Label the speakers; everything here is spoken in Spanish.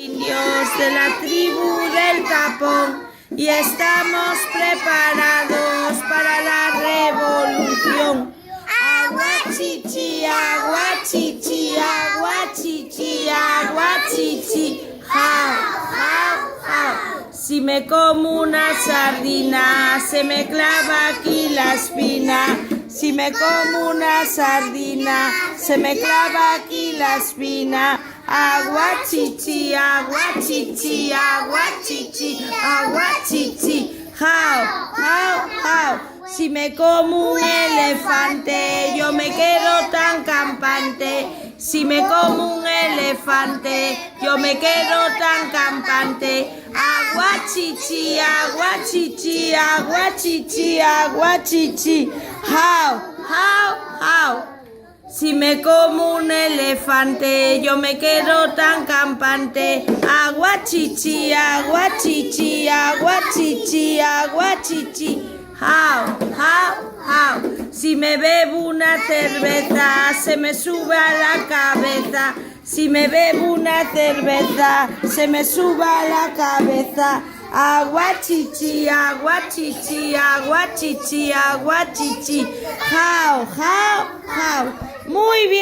Speaker 1: Indios de la tribu del Tapón y estamos preparados para la revolución. Aguachichi, aguachichi, aguachichi, aguachichi, jau, jau, jau. Si me como una sardina, se me clava aquí la espina. Si me como una sardina, se me clava aquí la espina. Aguachichi, aguachichi, aguachichi, aguachichi, jau, jau, jau. Si me como un elefante, yo me quedo tan campante. Si me como un elefante, yo me quedo tan campante. Aguachichi, aguachichi, aguachichi, aguachichi, jau, jau, jau. Si me como un elefante, yo me quedo tan campante. Aguachichi, aguachichi, aguachichi, aguachichi, jau, jau, jau. Si me bebo una cerveza, se me sube a la cabeza. Si me bebo una cerveza, se me sube a la cabeza. Aguachichi, aguachichi, aguachichi, aguachichi, jau, jau, jau. Muy bien.